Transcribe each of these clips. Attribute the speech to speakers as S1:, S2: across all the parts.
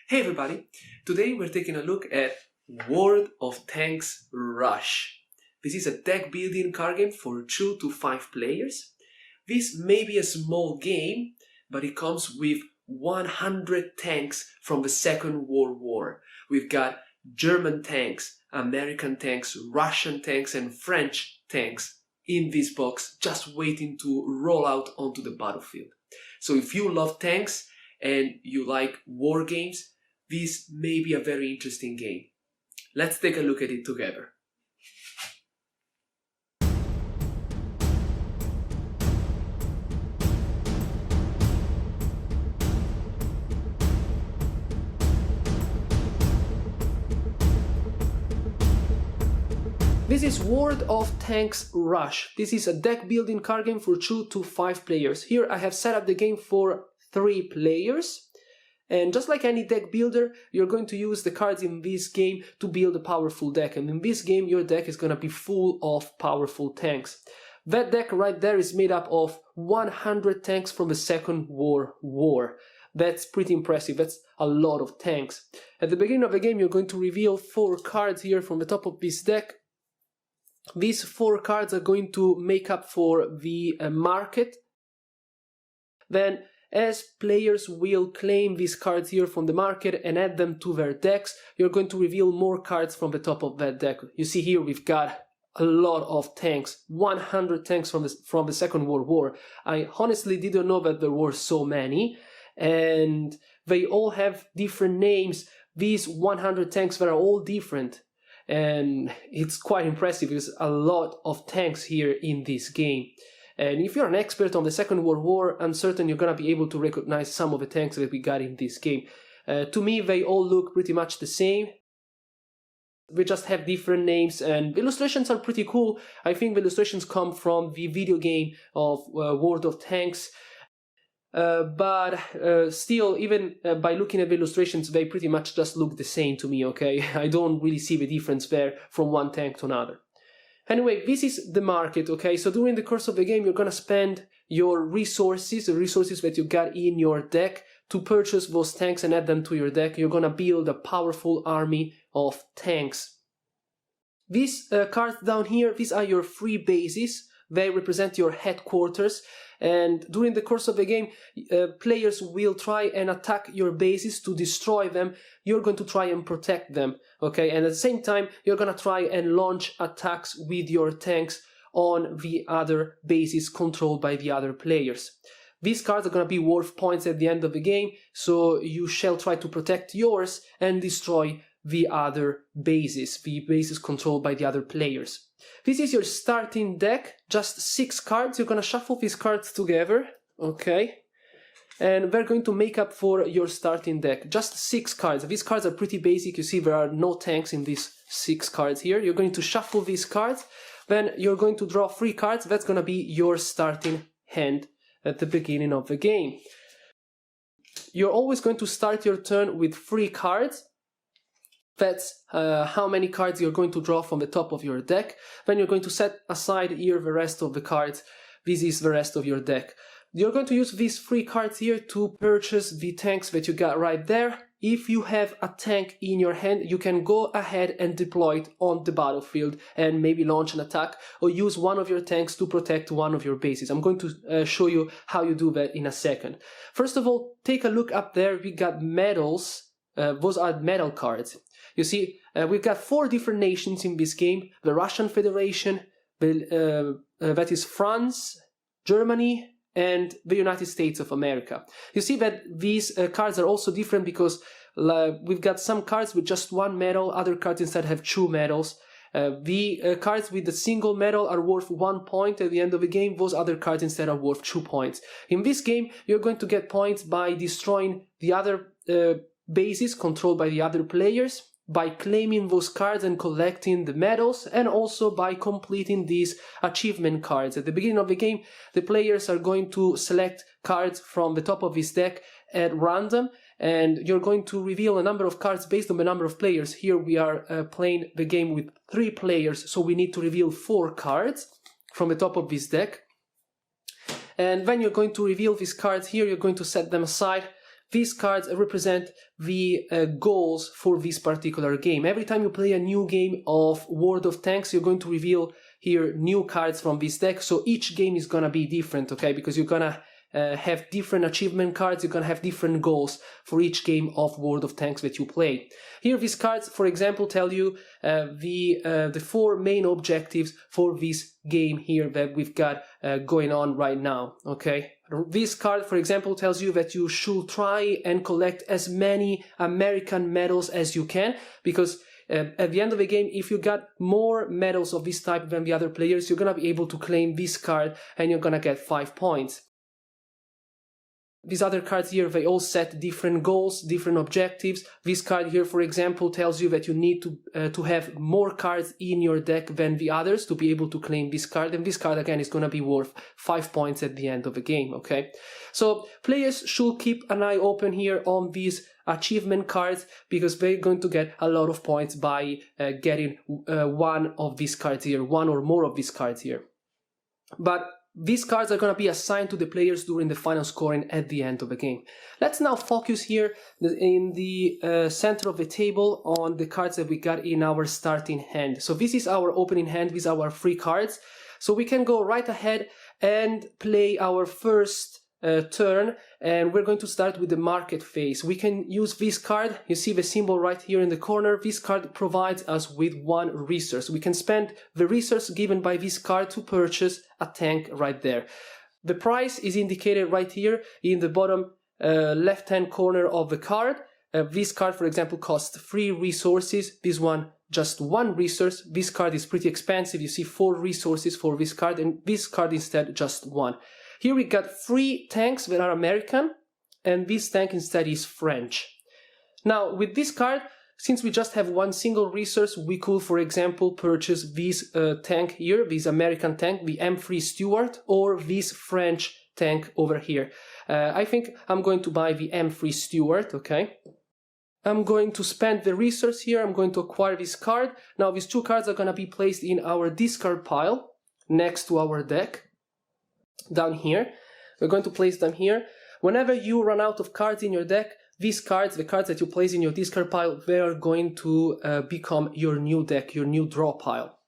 S1: Hey everybody! Today we're taking a look at World of Tanks Rush. This is a deck building card game for 2 to 5 players. This may be a small game, but it comes with 100 tanks from the Second World War. We've got German tanks, American tanks, Russian tanks and French tanks in this box just waiting to roll out onto the battlefield. So if you love tanks and you like war games, this may be a very interesting game. Let's take a look at it together. This is World of Tanks Rush. This is a deck building card game for 2 to 5 players. Here I have set up the game for 3 players. And just like any deck builder, you're going to use the cards in this game to build a powerful deck. And in this game, your deck is going to be full of powerful tanks. That deck right there is made up of 100 tanks from the Second World War. That's pretty impressive. That's a lot of tanks. At the beginning of the game, you're going to reveal 4 cards here from the top of this deck. These 4 cards are going to make up for the market. Then, as players will claim these cards here from the market and add them to their decks, you're going to reveal more cards from the top of that deck. You see here we've got a lot of tanks, 100 tanks from the Second World War. I honestly didn't know that there were so many, and they all have different names. These 100 tanks, that are all different, and it's quite impressive. There's a lot of tanks here in this game. And if you're an expert on the Second World War, I'm certain you're going to be able to recognize some of the tanks that we got in this game. To me, they all look pretty much the same. They just have different names, and the illustrations are pretty cool. I think the illustrations come from the video game of World of Tanks. But still, even by looking at the illustrations, they pretty much just look the same to me, okay? I don't really see the difference there from one tank to another. Anyway, this is the market, okay? So during the course of the game, you're gonna spend your resources, the resources that you got in your deck, to purchase those tanks and add them to your deck. You're gonna build a powerful army of tanks. These cards down here, these are your free bases. They represent your headquarters. And during the course of the game, players will try and attack your bases to destroy them. You're going to try and protect them, okay? And at the same time, you're going to try and launch attacks with your tanks on the other bases controlled by the other players. These cards are going to be worth points at the end of the game, so you shall try to protect yours and destroy the other bases, the bases controlled by the other players. This is your starting deck, just 6 cards. You're going to shuffle these cards together, okay? And they're going to make up for your starting deck, just 6 cards. These cards are pretty basic. You see there are no tanks in these 6 cards here. You're going to shuffle these cards, then you're going to draw 3 cards. That's going to be your starting hand at the beginning of the game. You're always going to start your turn with 3 cards. That's how many cards you're going to draw from the top of your deck. Then you're going to set aside here the rest of the cards. This is the rest of your deck. You're going to use these 3 cards here to purchase the tanks that you got right there. If you have a tank in your hand, you can go ahead and deploy it on the battlefield and maybe launch an attack, or use one of your tanks to protect one of your bases. I'm going to show you how you do that in a second. First of all, take a look up there. We got medals. Those are medal cards. You see, we've got 4 different nations in this game: the Russian Federation, that is France, Germany, and the United States of America. You see that these cards are also different because we've got some cards with just 1 medal, other cards instead have 2 medals. The cards with the single medal are worth 1 point at the end of the game. Those other cards instead are worth 2 points. In this game, you're going to get points by destroying the other bases controlled by the other players, by claiming those cards and collecting the medals, and also by completing these achievement cards. At the beginning of the game, the players are going to select cards from the top of this deck at random, and you're going to reveal a number of cards based on the number of players. Here we are playing the game with 3 players, so we need to reveal 4 cards from the top of this deck. And then you're going to reveal these cards here, you're going to set them aside these cards represent the goals for this particular game. Every time you play a new game of World of Tanks, you're going to reveal here new cards from this deck. So each game is gonna be different, okay? Because you're gonna have different achievement cards, you're gonna have different goals for each game of World of Tanks that you play. Here these cards, for example, tell you the 4 main objectives for this game here that we've got going on right now, okay? This card, for example, tells you that you should try and collect as many American medals as you can, because at the end of the game, if you got more medals of this type than the other players, you're gonna be able to claim this card and you're gonna get 5 points. These other cards here, they all set different goals, different objectives. This card here, for example, tells you that you need to have more cards in your deck than the others to be able to claim this card. And this card, again, is going to be worth 5 points at the end of the game, okay? So players should keep an eye open here on these achievement cards, because they're going to get a lot of points by getting one of these cards here, one or more of these cards here. But these cards are going to be assigned to the players during the final scoring at the end of the game. Let's now focus here in the center of the table on the cards that we got in our starting hand. So this is our opening hand, these are our 3 cards. So we can go right ahead and play our first turn, and we're going to start with the market phase. We can use this card. You see the symbol right here in the corner. This card provides us with 1 resource. We can spend the resource given by this card to purchase a tank right there. The price is indicated right here in the bottom left-hand corner of the card. This card, for example, costs 3 resources. This one just 1 resource. This card is pretty expensive. You see 4 resources for this card, and this card instead just 1. Here we got 3 tanks that are American, and this tank instead is French. Now, with this card, since we just have 1 single resource, we could, for example, purchase this tank here, this American tank, the M3 Stuart, or this French tank over here. I think I'm going to buy the M3 Stuart, okay? I'm going to spend the resource here, I'm going to acquire this card. Now, these 2 cards are going to be placed in our discard pile, next to our deck. Down here, we're going to place them here. Whenever you run out of cards in your deck, these cards, the cards that you place in your discard pile, they are going to become your new deck, your new draw pile.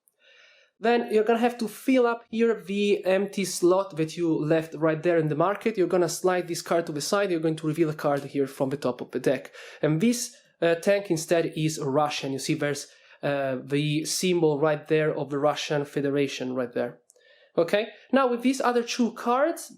S1: Then you're going to have to fill up here the empty slot that you left right there in the market. You're going to slide this card to the side. You're going to reveal a card here from the top of the deck. And this tank instead is Russian. You see there's the symbol right there of the Russian Federation right there. Okay, now with these other 2 cards,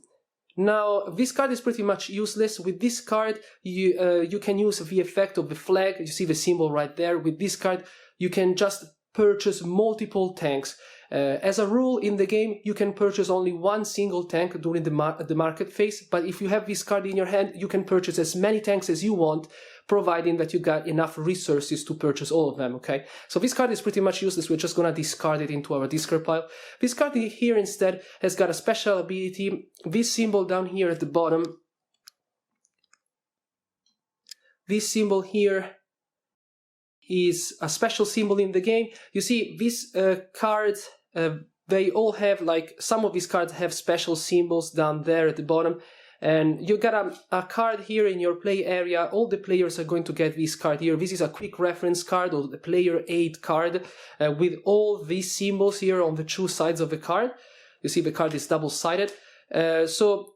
S1: now this card is pretty much useless. With this card, you can use the effect of the flag. You see the symbol right there. With this card, you can just purchase multiple tanks. As a rule in the game, you can purchase only 1 single tank during the market phase, but if you have this card in your hand, you can purchase as many tanks as you want, providing that you got enough resources to purchase all of them, okay? So this card is pretty much useless. We're just gonna discard it into our discard pile. This card here instead has got a special ability. This symbol down here at the bottom, this symbol here is a special symbol in the game. You see, these cards, they all have, like, some of these cards have special symbols down there at the bottom. And you got a card here in your play area. All the players are going to get this card here. This is a quick reference card, or the player aid card, with all these symbols here on the 2 sides of the card. You see the card is double-sided. So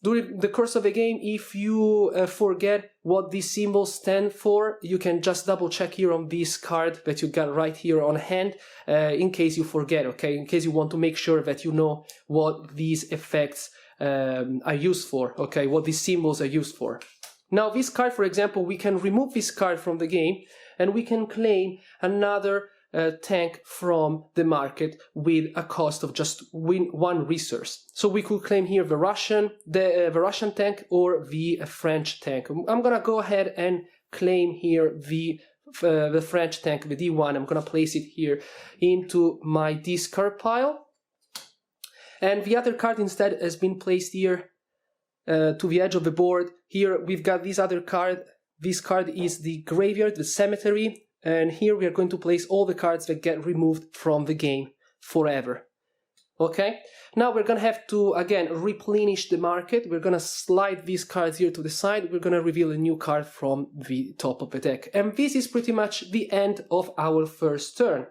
S1: during the course of the game, if you forget what these symbols stand for, you can just double check here on this card that you got right here on hand, in case you forget, okay? In case you want to make sure that you know what these effects are used for, okay, what these symbols are used for. Now this card, for example, we can remove this card from the game and we can claim another tank from the market with a cost of just 1 resource. So we could claim here the Russian tank or the French tank. I'm gonna go ahead and claim here the French tank, the D1. I'm gonna place it here into my discard pile. And the other card instead has been placed here to the edge of the board. Here we've got this other card. This card is the graveyard, the cemetery. And here we are going to place all the cards that get removed from the game forever. Okay, now we're gonna have to again replenish the market. We're gonna slide these cards here to the side. We're gonna reveal a new card from the top of the deck. And this is pretty much the end of our first turn.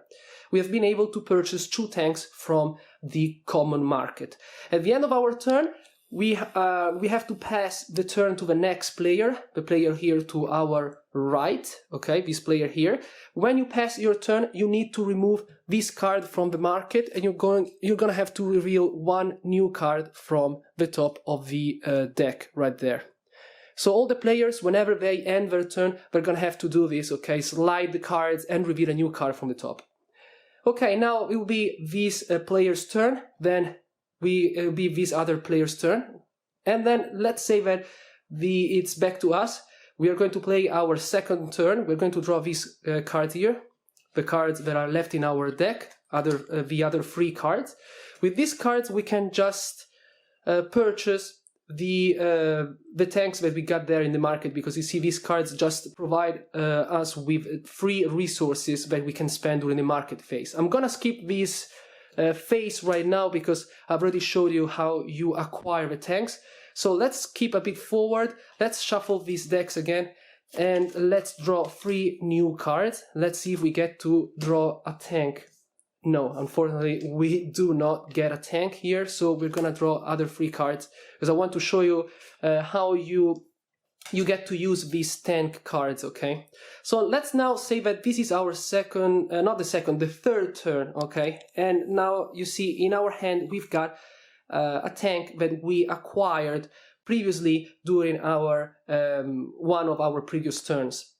S1: We have been able to purchase 2 tanks from the common market. At the end of our turn, we have to pass the turn to the next player, the player here to our right, okay, this player here. When you pass your turn, you need to remove this card from the market, and you're gonna have to reveal 1 new card from the top of the deck right there. So all the players, whenever they end their turn, they're gonna have to do this, okay, slide the cards and reveal a new card from the top. Okay, now it will be this player's turn, then it'll be this other player's turn, and then let's say that it's back to us. We are going to play our second turn. We're going to draw this card here, the cards that are left in our deck, the other 3 cards. With these cards, we can just purchase the tanks that we got there in the market, because you see these cards just provide us with free resources that we can spend during the market phase. I'm gonna skip this phase right now because I've already showed you how you acquire the tanks. So let's keep a bit forward. Let's shuffle these decks again and let's draw 3 new cards. Let's see if we get to draw a tank. No, unfortunately, we do not get a tank here, so we're gonna draw other 3 cards because I want to show you how you get to use these tank cards, okay? So let's now say that this is our the third turn, okay? And now you see in our hand we've got a tank that we acquired previously during our one of our previous turns.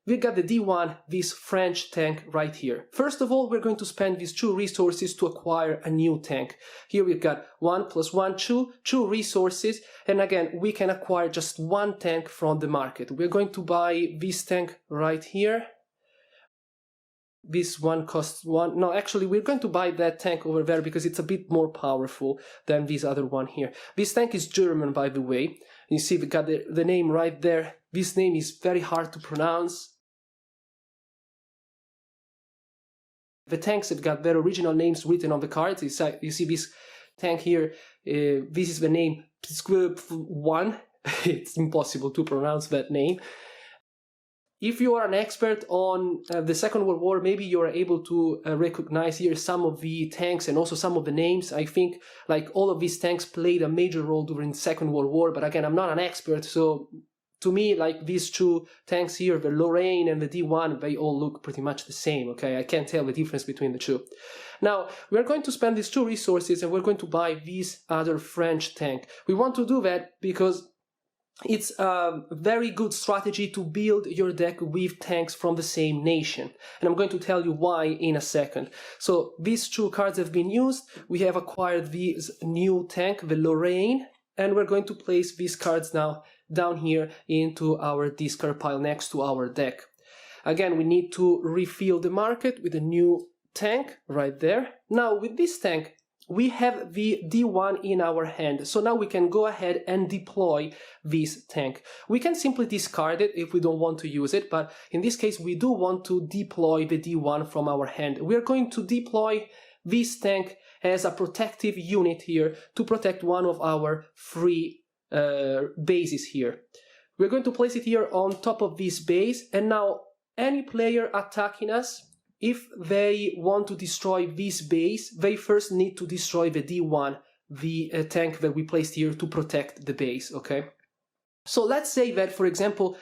S1: We got the D1, this French tank right here. First of all, we're going to spend these 2 resources to acquire a new tank. Here we've got 1 + 1, 2 resources, and again, we can acquire just 1 tank from the market. We're going to buy this tank right here. This one costs 1. No, actually, we're going to buy that tank over there because it's a bit more powerful than this other one here. This tank is German, by the way. You see, we got the name right there. This name is very hard to pronounce. The tanks have got their original names written on the cards. You see this tank here, this is the name P1. It's impossible to pronounce that name. If you are an expert on the Second World War, maybe you are able to recognize here some of the tanks and also some of the names. I think like all of these tanks played a major role during the Second World War, but again, I'm not an expert, so to me, like these 2 tanks here, the Lorraine and the D1, they all look pretty much the same, okay? I can't tell the difference between the 2. Now, we're going to spend these 2 resources and we're going to buy this other French tank. We want to do that because it's a very good strategy to build your deck with tanks from the same nation. And I'm going to tell you why in a second. So these 2 cards have been used. We have acquired this new tank, the Lorraine, and we're going to place these cards now down here into our discard pile next to our deck. Again, we need to refill the market with a new tank right there. Now with this tank, we have the D1 in our hand, so now we can go ahead and deploy this tank. We can simply discard it if we don't want to use it, but in this case we do want to deploy the D1 from our hand. We are going to deploy this tank as a protective unit here to protect one of our 3 bases here. We're going to place it here on top of this base, and now any player attacking us, if they want to destroy this base, they first need to destroy the D1, the tank that we placed here to protect the base, okay? So let's say that, for example,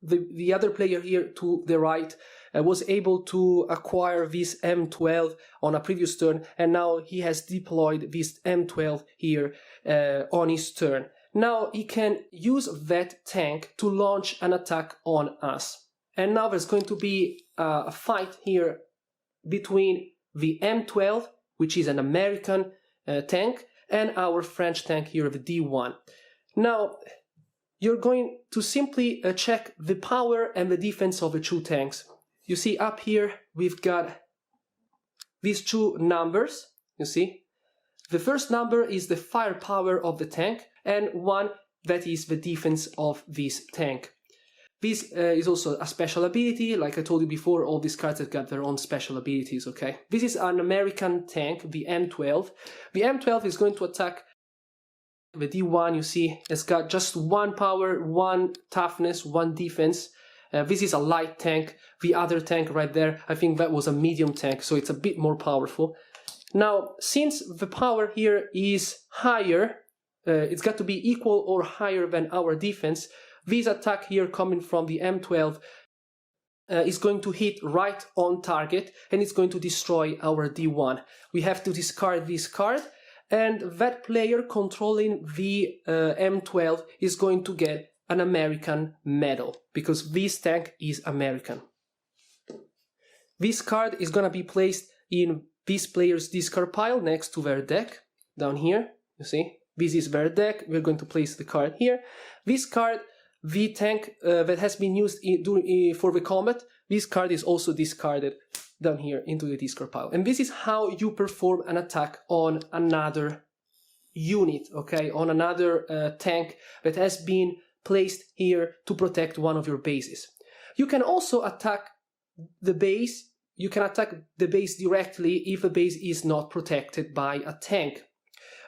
S1: the other player here to the right was able to acquire this M12 on a previous turn, and now he has deployed this M12 here on his turn. Now he can use that tank to launch an attack on us. And now there's going to be a fight here between the M12, which is an American tank, and our French tank here, the D1. Now, you're going to simply check the power and the defense of the 2 tanks. You see up here, we've got these 2 numbers, you see. The first number is the firepower of the tank, and 1 that is the defense of this tank. This is also a special ability. Like I told you before, all these cards have got their own special abilities, okay? This is an American tank, the M12. The M12 is going to attack the D1, you see, it's got just 1 power, 1 toughness, 1 defense. This is a light tank. The other tank right there, I think that was a medium tank, so it's a bit more powerful. Now, since the power here is higher, it's got to be equal or higher than our defense, this attack here coming from the M12 is going to hit right on target, and it's going to destroy our D1. We have to discard this card, and that player controlling the M12 is going to get an American medal, because this tank is American. This card is going to be placed in this player's discard pile next to their deck, down here, you see. This is their deck, we're going to place the card here. This card, the tank that has been used for the combat, this card is also discarded down here into the discard pile. And this is how you perform an attack on another unit, okay, on another tank that has been placed here to protect one of your bases. You can also attack the base. You can attack the base directly if the base is not protected by a tank.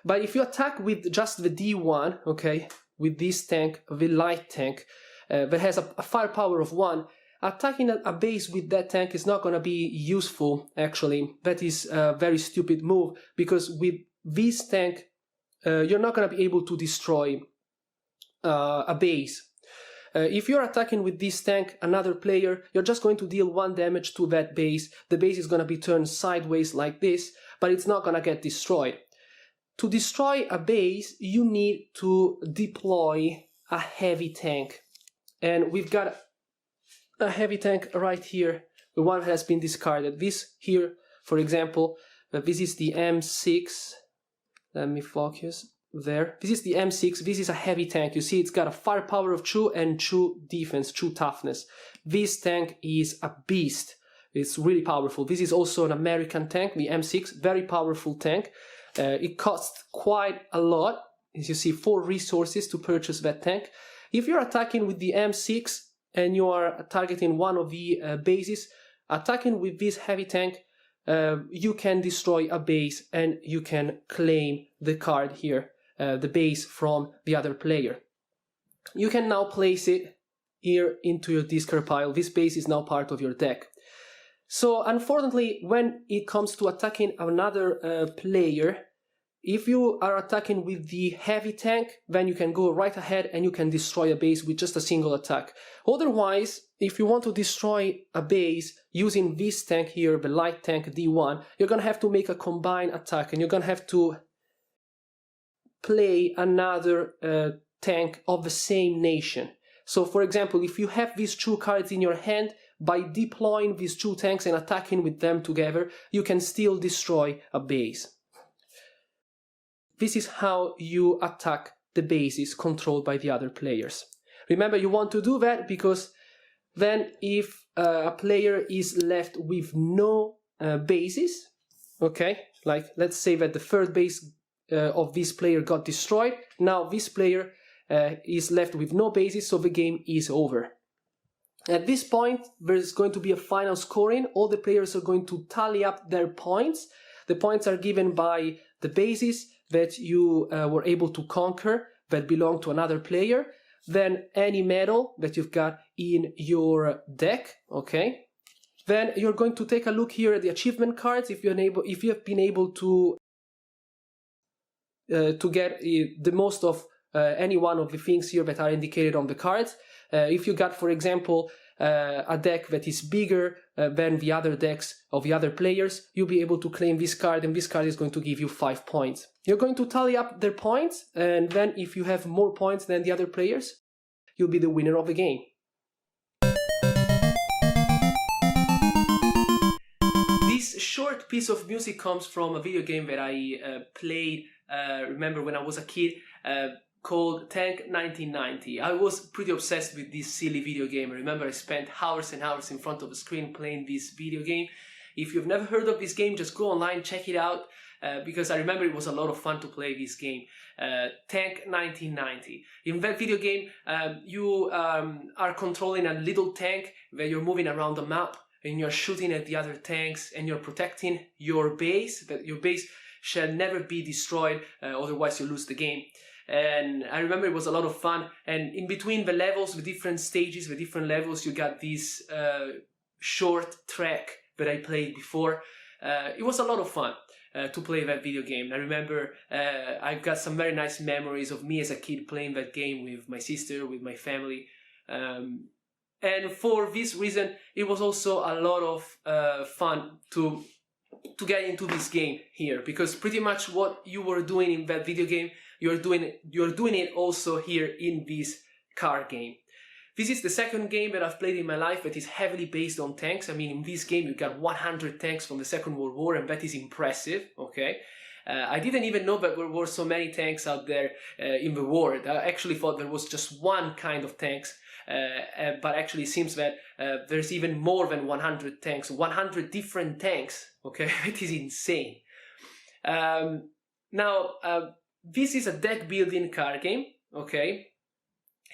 S1: But if you attack with just the D1, okay, with this tank, the light tank, that has a firepower of 1, attacking a base with that tank is not going to be useful, actually. That is a very stupid move, because with this tank, you're not going to be able to destroy a base. If you're attacking with this tank another player, you're just going to deal 1 damage to that base. The base is going to be turned sideways like this, but it's not going to get destroyed. To destroy a base, you need to deploy a heavy tank. And we've got a heavy tank right here, the one that has been discarded. This here, for example, this is the M6. Let me focus. There. This is the M6. This is a heavy tank. You see, it's got a firepower of 2 and 2 defense, 2 toughness. This tank is a beast. It's really powerful. This is also an American tank, the M6, very powerful tank. It costs quite a lot. As you see, 4 resources to purchase that tank. If you're attacking with the M6 and you are targeting one of the bases, attacking with this heavy tank, you can destroy a base and you can claim the card here. The base from the other player. You can now place it here into your discard pile. This base is now part of your deck. So unfortunately, when it comes to attacking another player, if you are attacking with the heavy tank, then you can go right ahead and you can destroy a base with just a single attack. Otherwise, if you want to destroy a base using this tank here, the light tank D1, you're going to have to make a combined attack, and you're going to have to play another tank of the same nation. So for example, if you have these 2 cards in your hand, by deploying these 2 tanks and attacking with them together, you can still destroy a base. This is how you attack the bases controlled by the other players. Remember, you want to do that because then if a player is left with no bases, okay, like let's say that the third base of this player got destroyed. Now this player is left with no bases, so the game is over. At this point, there's going to be a final scoring. All the players are going to tally up their points. The points are given by the bases that you were able to conquer that belong to another player, then any medal that you've got in your deck, okay? Then you're going to take a look here at the achievement cards if you have been able to get the most of any one of the things here that are indicated on the cards. If you got, for example, a deck that is bigger than the other decks of the other players, you'll be able to claim this card, and this card is going to give you 5 points. You're going to tally up their points, and then if you have more points than the other players, you'll be the winner of the game. This short piece of music comes from a video game that I played, remember when I was a kid, called Tank 1990. I was pretty obsessed with this silly video game. I remember I spent hours and hours in front of the screen playing this video game. If you've never heard of this game, just go online, check it out. because I remember it was a lot of fun to play this game. Tank 1990. In that video game, you are controlling a little tank where you're moving around the map and you're shooting at the other tanks and you're protecting your base, but your base shall never be destroyed, otherwise you lose the game. And I remember it was a lot of fun, and in between the levels, the different stages, the different levels, you got this short track that I played before. It was a lot of fun to play that video game. I remember I've got some very nice memories of me as a kid playing that game with my sister, with my family. And for this reason, it was also a lot of fun to get into this game here, because pretty much what you were doing in that video game, you're doing it also here in this card game. This is the second game that I've played in my life that is heavily based on tanks. I mean, in this game you got 100 tanks from the Second World War, and that is impressive, okay? I didn't even know that there were so many tanks out there in the world. I actually thought there was just one kind of tanks, but actually it seems that there's even more than 100 tanks, 100 different tanks, okay? It is insane. Now, this is a deck building card game, okay?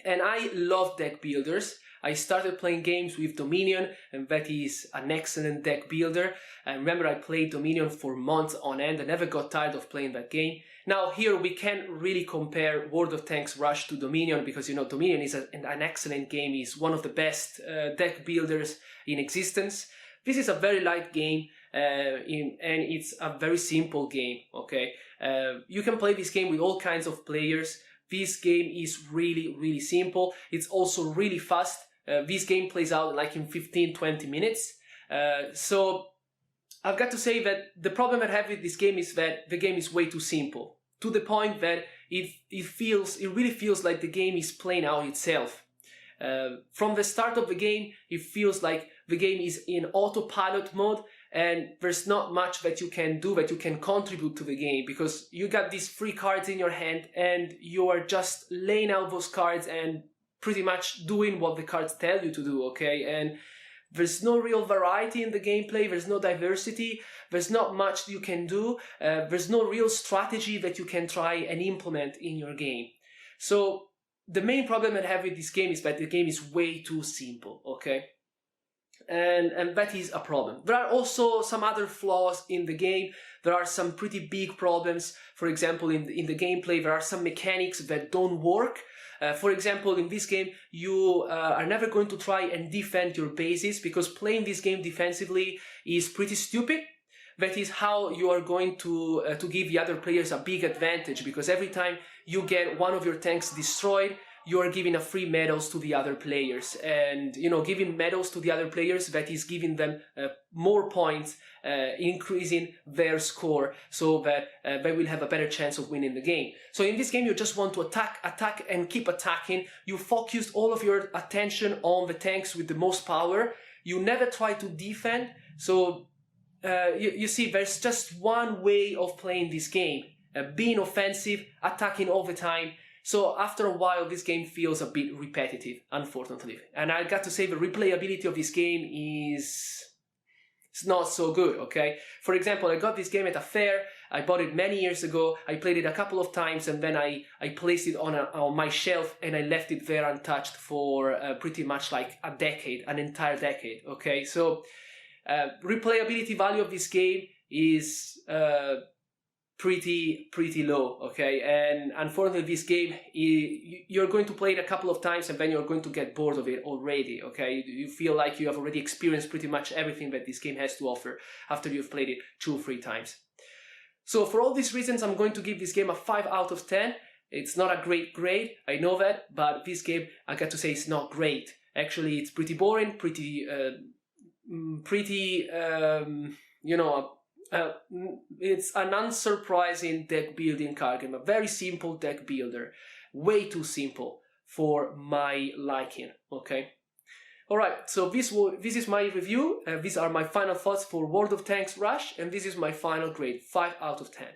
S1: And I love deck builders. I started playing games with Dominion, and that is an excellent deck builder. I remember I played Dominion for months on end. I never got tired of playing that game. Now here we can't really compare World of Tanks Rush to Dominion, because you know Dominion is an excellent game. It's one of the best deck builders in existence. This is a very light game, and it's a very simple game, okay? You can play this game with all kinds of players. This game is really, really simple. It's also really fast. This game plays out like in 15-20 minutes. So I've got to say that the problem I have with this game is that the game is way too simple, to the point that it really feels like the game is playing out itself. From the start of the game, it feels like the game is in autopilot mode, and there's not much that you can do, that you can contribute to the game, because you got these 3 cards in your hand and you are just laying out those cards and pretty much doing what the cards tell you to do, okay? And there's no real variety in the gameplay, there's no diversity, there's not much you can do, there's no real strategy that you can try and implement in your game. So the main problem I have with this game is that the game is way too simple, okay? And that is a problem. There are also some other flaws in the game. There are some pretty big problems. For example, in the gameplay, there are some mechanics that don't work. For example, in this game, you are never going to try and defend your bases, because playing this game defensively is pretty stupid. That is how you are going to give the other players a big advantage, because every time you get one of your tanks destroyed, you are giving a free medals to the other players. And, you know, giving medals to the other players, that is giving them more points, increasing their score, so that they will have a better chance of winning the game. So in this game, you just want to attack and keep attacking. You focus all of your attention on the tanks with the most power. You never try to defend. So you see, there's just one way of playing this game, being offensive, attacking all the time. So after a while, this game feels a bit repetitive, unfortunately. And I got to say, the replayability of this game is not so good, okay? For example, I got this game at a fair. I bought it many years ago. I played it a couple of times, and then I placed it on my shelf, and I left it there untouched for pretty much like a decade, an entire decade, okay? So replayability value of this game is pretty low, okay? And unfortunately, this game, you're going to play it a couple of times and then you're going to get bored of it already, okay? You feel like you have already experienced pretty much everything that this game has to offer after you've played it 2 or 3 times. So for all these reasons, I'm going to give this game a 5 out of 10. It's not a great grade, I know that, but this game, I got to say, it's not great. Actually, it's pretty boring, you know, it's an unsurprising deck building card game, a very simple deck builder, way too simple for my liking, okay? Alright, so this is my review, these are my final thoughts for World of Tanks Rush, and this is my final grade, 5 out of 10.